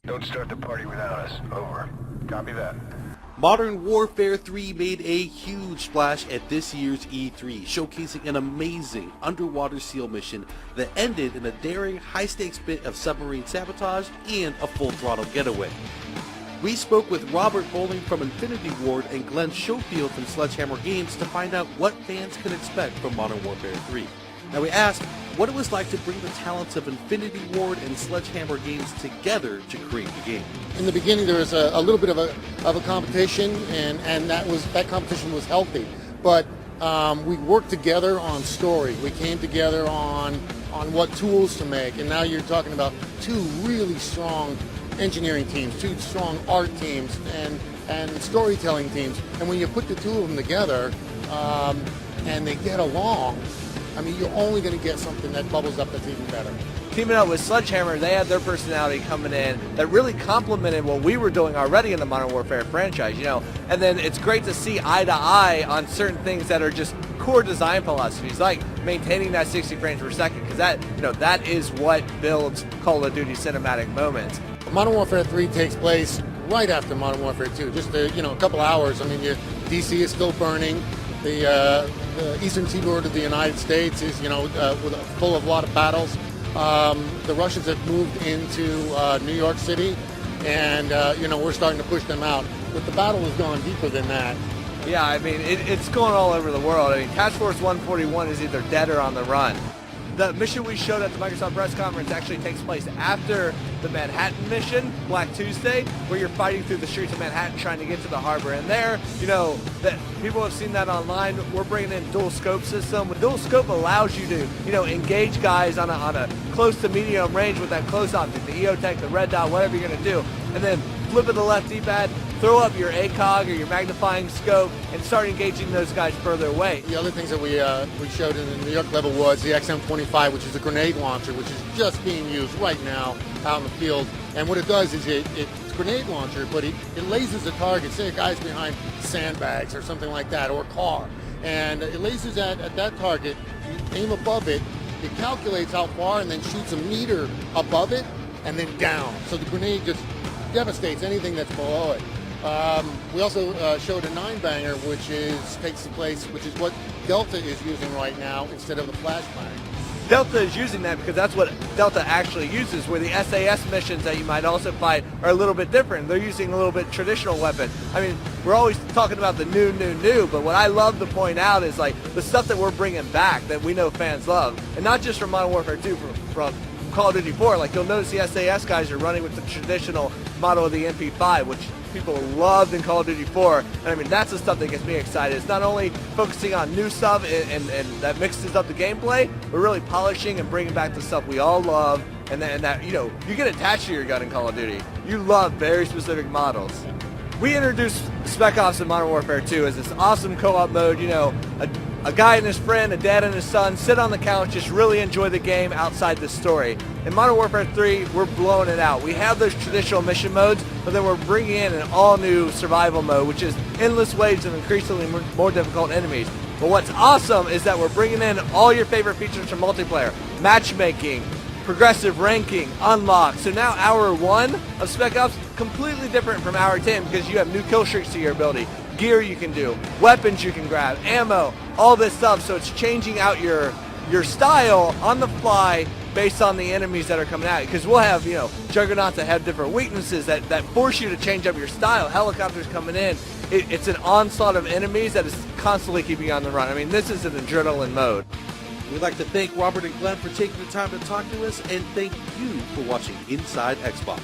Don't start the party without us. Over. Copy that. Modern Warfare 3 made a huge splash at this year's E3, showcasing an amazing underwater SEAL mission that ended in a daring, high-stakes bit of submarine sabotage and a full-throttle getaway. We spoke with Robert Bowling from Infinity Ward and Glenn Schofield from Sledgehammer Games to find out what fans can expect from Modern Warfare 3. Now we asked what it was like to bring the talents of Infinity Ward and Sledgehammer Games together to create the game. In the beginning, there was a little bit of a competition, and that competition was healthy. But we worked together on story. We came together on what tools to make, and now you're talking about two really strong engineering teams, two strong art teams, and storytelling teams. And when you put the two of them together, and they get along, I mean, you're only going to get something that bubbles up that's even better. Teaming up with Sledgehammer, they had their personality coming in that really complemented what we were doing already in the Modern Warfare franchise, And then it's great to see eye to eye on certain things that are just core design philosophies, like maintaining that 60 frames per second, because that is what builds Call of Duty cinematic moments. Modern Warfare 3 takes place right after Modern Warfare 2, just a couple hours. I mean, DC is still burning. The eastern seaboard of the United States is, full of a lot of battles. The Russians have moved into New York City, and, we're starting to push them out. But the battle has gone deeper than that. Yeah, I mean, it's going all over the world. I mean, Task Force 141 is either dead or on the run. The mission we showed at the Microsoft press conference actually takes place after the Manhattan mission, Black Tuesday, where you're fighting through the streets of Manhattan trying to get to the harbor. And there, that people have seen that online. We're bringing in dual scope system. The dual scope allows you to, engage guys on a close to medium range with that close optic, the EOTech, the red dot, whatever you're going to do. And then flip of the left D-pad, throw up your ACOG or your magnifying scope, and start engaging those guys further away. The other things that we showed in the New York level was the XM25, which is a grenade launcher, which is just being used right now out in the field. And what it does is it's a grenade launcher, but it lasers a target. Say a guy's behind sandbags or something like that, or a car. And it lasers at that target, you aim above it, it calculates how far, and then shoots a meter above it, and then down. So the grenade just devastates anything that's below it. We also showed a 9-banger, which takes place, which is what Delta is using right now instead of the flashbang. Delta is using that because that's what Delta actually uses, where the SAS missions that you might also fight are a little bit different. They're using a little bit traditional weapon. I mean, we're always talking about the new, but what I love to point out is like the stuff that we're bringing back that we know fans love, and not just from Modern Warfare 2, from Call of Duty 4. Like, you'll notice the SAS guys are running with the traditional model of the MP5, which people loved in Call of Duty 4. And I mean, that's the stuff that gets me excited. It's not only focusing on new stuff and that mixes up the gameplay, but really polishing and bringing back the stuff we all love. And that you get attached to your gun in Call of Duty. You love very specific models. We introduced Spec Ops in Modern Warfare 2 as this awesome co-op mode. A guy and his friend, a dad and his son, sit on the couch, just really enjoy the game outside the story. In Modern Warfare 3, we're blowing it out. We have those traditional mission modes, but then we're bringing in an all-new survival mode, which is endless waves of increasingly more difficult enemies. But what's awesome is that we're bringing in all your favorite features from multiplayer: matchmaking, progressive ranking, unlock. So now Hour 1 of Spec Ops, completely different from Hour 10 because you have new kill streaks to your ability, gear you can do, weapons you can grab, ammo, all this stuff. So it's changing out your style on the fly based on the enemies that are coming out. Because we'll have, juggernauts that have different weaknesses that force you to change up your style. Helicopters coming in. It's an onslaught of enemies that is constantly keeping you on the run. I mean, this is an adrenaline mode. We'd like to thank Robert and Glenn for taking the time to talk to us, and thank you for watching Inside Xbox.